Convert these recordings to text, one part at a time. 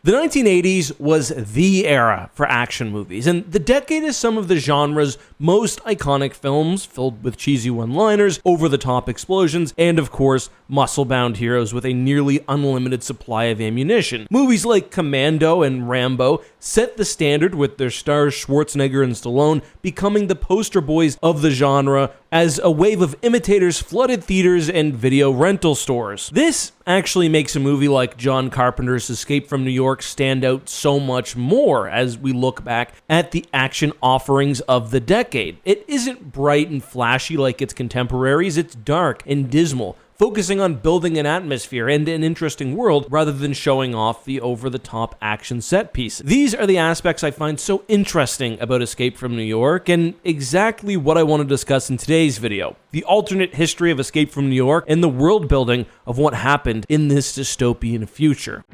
The 1980s was the era for action movies, and the decade is some of the genre's most iconic films, filled with cheesy one-liners, over-the-top explosions, and of course, muscle-bound heroes with a nearly unlimited supply of ammunition. Movies like Commando and Rambo set the standard, with their stars Schwarzenegger and Stallone becoming the poster boys of the genre as a wave of imitators flooded theaters and video rental stores. This actually makes a movie like John Carpenter's Escape from New York stand out so much more as we look back at the action offerings of the decade. It isn't bright and flashy like its contemporaries, it's dark and dismal, focusing on building an atmosphere and an interesting world rather than showing off the over-the-top action set pieces. These are the aspects I find so interesting about Escape from New York, and exactly what I want to discuss in today's video: the alternate history of Escape from New York and the world building of what happened in this dystopian future.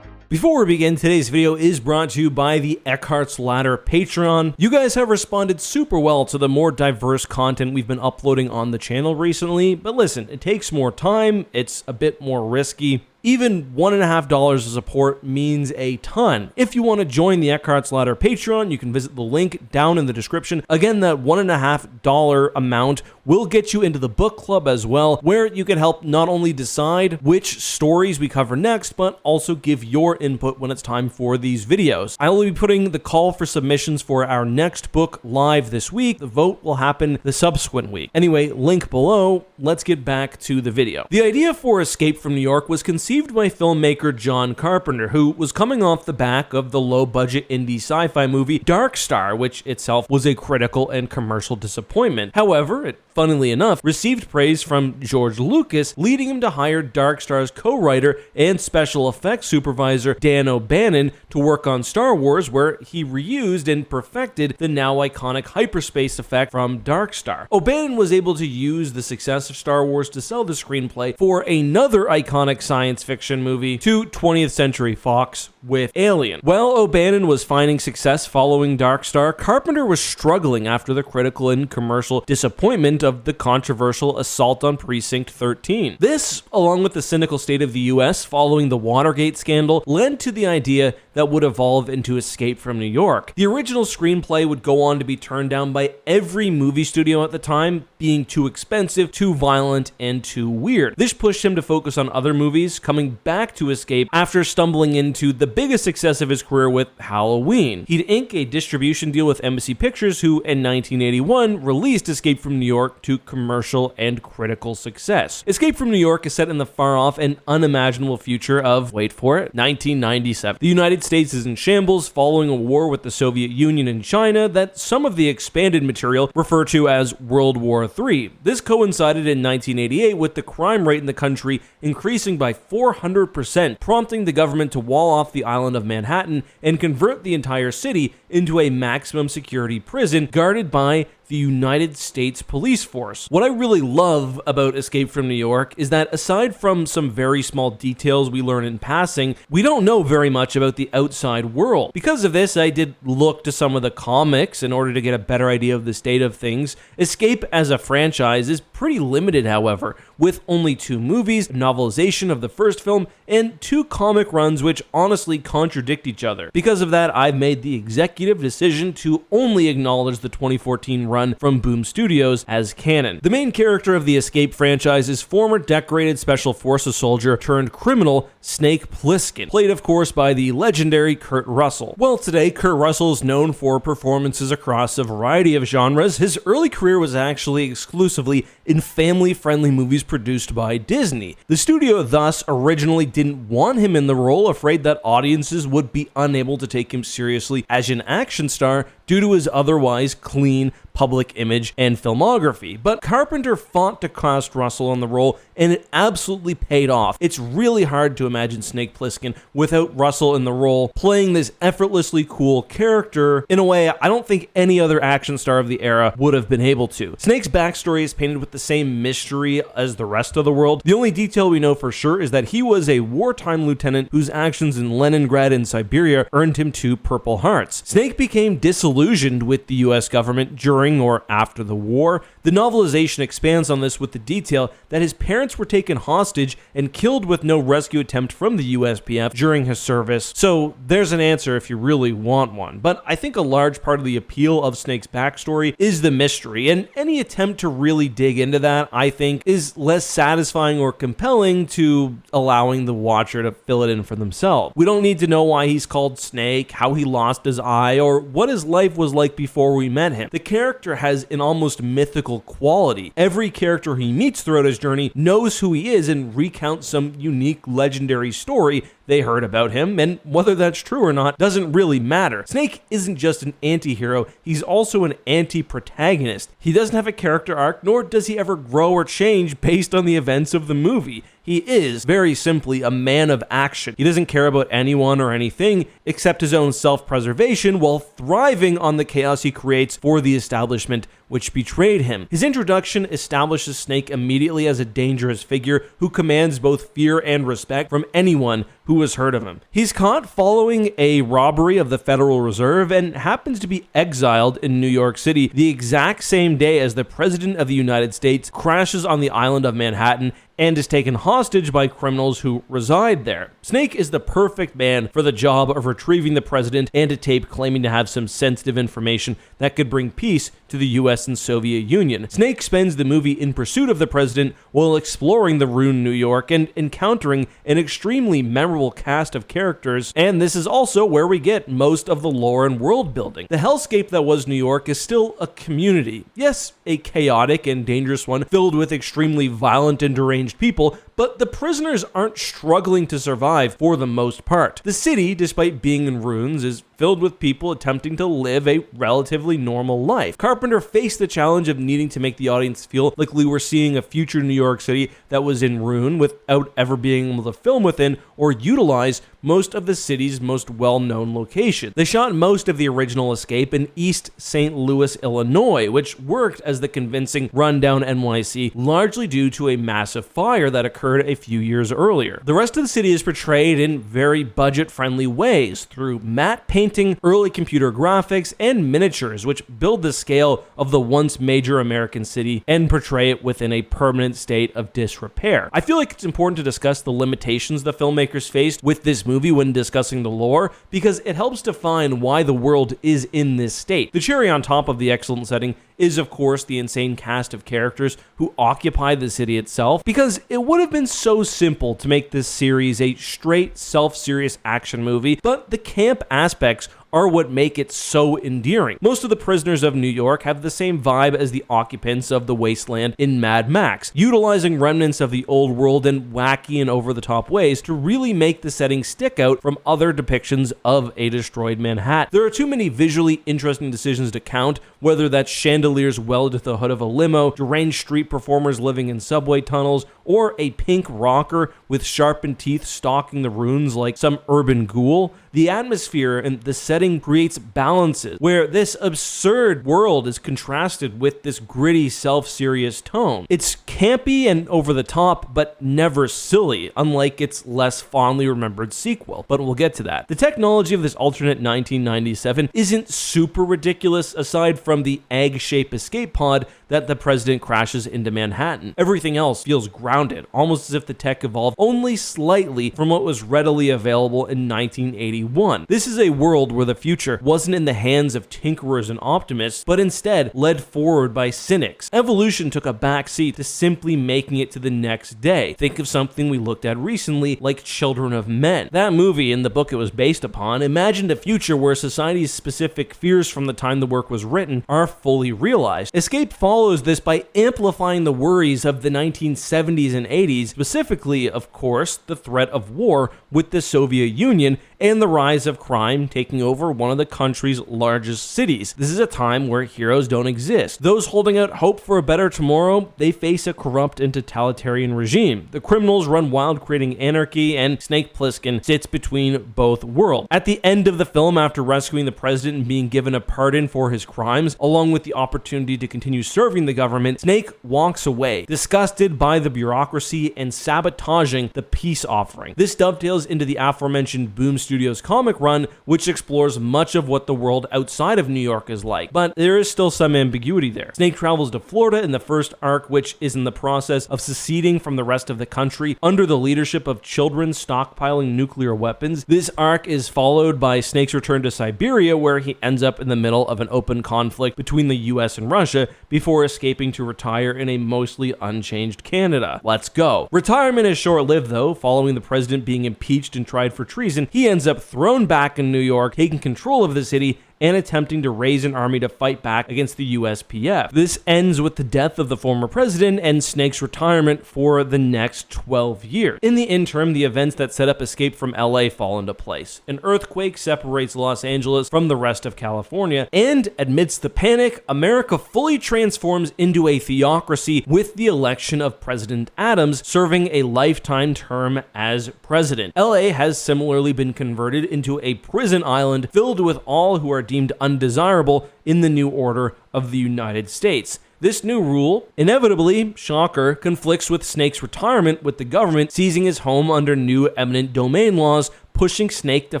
Before we begin, today's video is brought to you by the Eckhart's Ladder Patreon. You guys have responded super well to the more diverse content we've been uploading on the channel recently, but listen, it takes more time, it's a bit more risky. Even $1.50 of support means a ton. If you want to join the Eckhart's Ladder Patreon, you can visit the link down in the description. Again, that $1.50 amount will get you into the book club as well, where you can help not only decide which stories we cover next, but also give your input when it's time for these videos. I will be putting the call for submissions for our next book live this week. The vote will happen the subsequent week. Anyway, link below. Let's get back to the video. The idea for Escape from New York was conceived by filmmaker John Carpenter, who was coming off the back of the low-budget indie sci-fi movie Dark Star, which itself was a critical and commercial disappointment. However, it funnily enough received praise from George Lucas, leading him to hire Dark Star's co-writer and special effects supervisor Dan O'Bannon to work on Star Wars, where he reused and perfected the now iconic hyperspace effect from Dark Star. O'Bannon was able to use the success of Star Wars to sell the screenplay for another iconic science fiction movie to 20th Century Fox with Alien. While O'Bannon was finding success following Dark Star, Carpenter was struggling after the critical and commercial disappointment of the controversial Assault on Precinct 13. This, along with the cynical state of the US following the Watergate scandal, led to the idea that would evolve into Escape from New York. The original screenplay would go on to be turned down by every movie studio at the time, being too expensive, too violent, and too weird. This pushed him to focus on other movies, coming back to Escape after stumbling into the biggest success of his career with Halloween. He'd ink a distribution deal with Embassy Pictures, who in 1981 released Escape from New York to commercial and critical success. Escape from New York is set in the far-off and unimaginable future of, wait for it, 1997. The United States is in shambles following a war with the Soviet Union and China that some of the expanded material refer to as World War III. This coincided in 1988 with the crime rate in the country increasing by 400%, prompting the government to wall off the island of Manhattan and convert the entire city into a maximum security prison guarded by the United States police force. What I really love about Escape from New York is that aside from some very small details we learn in passing, we don't know very much about the outside world. Because of this, I did look to some of the comics in order to get a better idea of the state of things. Escape as a franchise is pretty limited, however, with only 2 movies, a novelization of the first film, and 2 comic runs which honestly contradict each other. Because of that, I've made the executive decision to only acknowledge the 2014 run from Boom Studios as canon. The main character of the Escape franchise is former decorated Special Forces soldier turned criminal Snake Plissken, played of course by the legendary Kurt Russell. Well, today Kurt Russell is known for performances across a variety of genres. His early career was actually exclusively in family-friendly movies produced by Disney. The studio thus originally didn't want him in the role, afraid that audiences would be unable to take him seriously as an action star due to his otherwise clean public image and filmography. But Carpenter fought to cast Russell on the role, and it absolutely paid off. It's really hard to imagine Snake Plissken without Russell in the role, playing this effortlessly cool character in a way I don't think any other action star of the era would have been able to. Snake's backstory is painted with the same mystery as the rest of the world. The only detail we know for sure is that he was a wartime lieutenant whose actions in Leningrad and Siberia earned him 2 Purple Hearts. Snake became disillusioned with the US government during during or after the war. The novelization expands on this with the detail that his parents were taken hostage and killed with no rescue attempt from the USPF during his service. So there's an answer if you really want one. But I think a large part of the appeal of Snake's backstory is the mystery, and any attempt to really dig into that, I think, is less satisfying or compelling to allowing the watcher to fill it in for themselves. We don't need to know why he's called Snake, how he lost his eye, or what his life was like before we met him. The character has an almost mythical quality. Every character he meets throughout his journey knows who he is and recounts some unique legendary story they heard about him, and whether that's true or not doesn't really matter. Snake isn't just an anti-hero, he's also an anti-protagonist. He doesn't have a character arc, nor does he ever grow or change based on the events of the movie. He is, very simply, a man of action. He doesn't care about anyone or anything except his own self-preservation while thriving on the chaos he creates for the establishment which betrayed him. His introduction establishes Snake immediately as a dangerous figure who commands both fear and respect from anyone who has heard of him. He's caught following a robbery of the Federal Reserve and happens to be exiled in New York City the exact same day as the President of the United States crashes on the island of Manhattan and is taken hostage by criminals who reside there. Snake is the perfect man for the job of retrieving the president and a tape claiming to have some sensitive information that could bring peace to the US and Soviet Union. Snake spends the movie in pursuit of the president while exploring the ruined New York and encountering an extremely memorable cast of characters, and this is also where we get most of the lore and world building. The hellscape that was New York is still a community. Yes, a chaotic and dangerous one filled with extremely violent and deranged people, but the prisoners aren't struggling to survive for the most part. The city, despite being in ruins, is filled with people attempting to live a relatively normal life. Carpenter faced the challenge of needing to make the audience feel like we were seeing a future New York City that was in ruin without ever being able to film within or utilize most of the city's most well-known locations. They shot most of the original escape in East St. Louis, Illinois, which worked as the convincing rundown NYC, largely due to a massive fire that occurred a few years earlier. The rest of the city is portrayed in very budget-friendly ways through matte painting, early computer graphics, and miniatures, which build the scale of the once major American city and portray it within a permanent state of disrepair. I feel like it's important to discuss the limitations the filmmakers faced with this movie when discussing the lore, because it helps define why the world is in this state. The cherry on top of the excellent setting is, of course, the insane cast of characters who occupy the city itself, because it would have been so simple to make this series a straight, self-serious action movie, but the camp aspects are what make it so endearing. Most of the prisoners of New York have the same vibe as the occupants of the wasteland in Mad Max, utilizing remnants of the old world in wacky and over-the-top ways to really make the setting stick out from other depictions of a destroyed Manhattan. There are too many visually interesting decisions to count, whether that's chandeliers welded to the hood of a limo, deranged street performers living in subway tunnels, or a pink rocker with sharpened teeth stalking the ruins like some urban ghoul. The atmosphere and the setting creates balances where this absurd world is contrasted with this gritty, self-serious tone. It's campy and over the top, but never silly, unlike its less fondly remembered sequel, but we'll get to that. The technology of this alternate 1997 isn't super ridiculous aside from the egg-shaped escape pod that the president crashes into Manhattan. Everything else feels grounded, almost as if the tech evolved only slightly from what was readily available in 1981. This is a world where the future wasn't in the hands of tinkerers and optimists, but instead led forward by cynics. Evolution took a backseat to simply making it to the next day. Think of something we looked at recently, like Children of Men. That movie, and the book it was based upon, imagined a future where society's specific fears from the time the work was written are fully realized. Escape follows this by amplifying the worries of the 1970s and 80s, specifically, of course, the threat of war with the Soviet Union and the rise of crime taking over one of the country's largest cities. This is a time where heroes don't exist. Those holding out hope for a better tomorrow, they face a corrupt and totalitarian regime. The criminals run wild, creating anarchy, and Snake Plissken sits between both worlds. At the end of the film, after rescuing the president and being given a pardon for his crimes, along with the opportunity to continue serving the government, Snake walks away, disgusted by the bureaucracy and sabotaging the peace offering. This dovetails into the aforementioned Boom Studio Studios comic run, which explores much of what the world outside of New York is like. But there is still some ambiguity there. Snake travels to Florida in the first arc, which is in the process of seceding from the rest of the country under the leadership of children stockpiling nuclear weapons. This arc is followed by Snake's return to Siberia, where he ends up in the middle of an open conflict between the US and Russia before escaping to retire in a mostly unchanged Canada. Let's go. Retirement is short-lived though. Following the president being impeached and tried for treason, he ends up thrown back in New York, taking control of the city and attempting to raise an army to fight back against the USPF. This ends with the death of the former president and Snake's retirement for the next 12 years. In the interim, the events that set up Escape from LA fall into place. An earthquake separates Los Angeles from the rest of California, and amidst the panic, America fully transforms into a theocracy with the election of President Adams serving a lifetime term as president. LA has similarly been converted into a prison island filled with all who are deemed undesirable in the new order of the United States. This new rule, inevitably, shocker, conflicts with Snake's retirement, with the government seizing his home under new eminent domain laws, pushing Snake to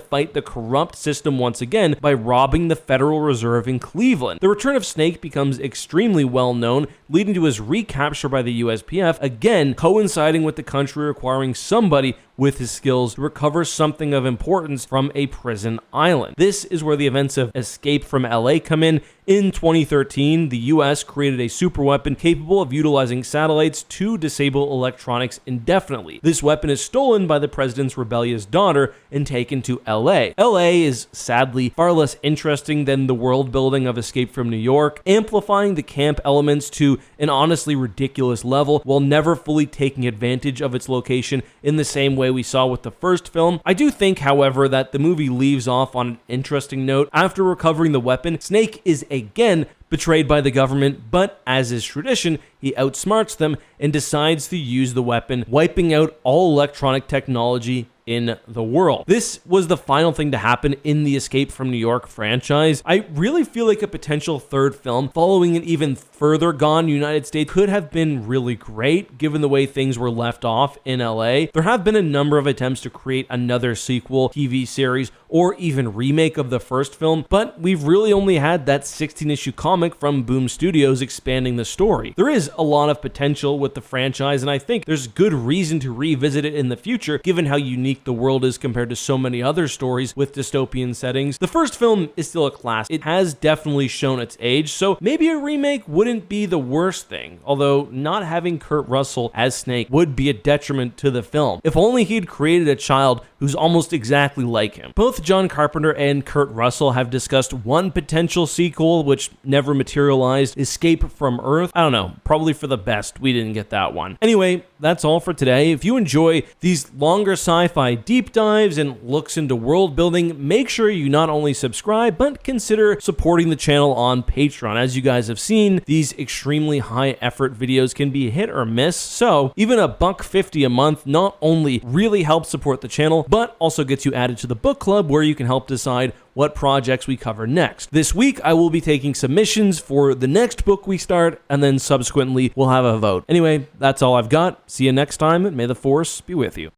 fight the corrupt system once again by robbing the Federal Reserve in Cleveland. The return of Snake becomes extremely well known, leading to his recapture by the USPF, again coinciding with the country requiring somebody with his skills to recover something of importance from a prison island. This is where the events of Escape from LA come in. In 2013, the US created a superweapon capable of utilizing satellites to disable electronics indefinitely. This weapon is stolen by the president's rebellious daughter and taken to LA. LA is sadly far less interesting than the world building of Escape from New York, amplifying the camp elements to an honestly ridiculous level while never fully taking advantage of its location in the same way we saw with the first film. I do think, however, that the movie leaves off on an interesting note. After recovering the weapon, Snake is again betrayed by the government, but as is tradition, he outsmarts them and decides to use the weapon, wiping out all electronic technology in the world. This was the final thing to happen in the Escape from New York franchise. I really feel like a potential third film following an even further gone United States could have been really great given the way things were left off in LA. There have been a number of attempts to create another sequel, TV series, or even remake of the first film, but we've really only had that 16-issue comic from Boom Studios expanding the story. There is a lot of potential with the franchise, and I think there's good reason to revisit it in the future given how unique the world is compared to so many other stories with dystopian settings. The first film is still a classic. It has definitely shown its age, so maybe a remake wouldn't be the worst thing, although not having Kurt Russell as Snake would be a detriment to the film. If only he'd created a child who's almost exactly like him. Both John Carpenter and Kurt Russell have discussed one potential sequel, which never materialized, Escape from Earth. I don't know, probably for the best we didn't get that one. Anyway, that's all for today. If you enjoy these longer sci-fi deep dives and looks into world building, make sure you not only subscribe, but consider supporting the channel on Patreon. As you guys have seen, these extremely high effort videos can be hit or miss, so even $1.50 a month not only really helps support the channel, but also gets you added to the book club where you can help decide what projects we cover next. This week, I will be taking submissions for the next book we start, and then subsequently, we'll have a vote. Anyway, that's all I've got. See you next time, and may the Force be with you.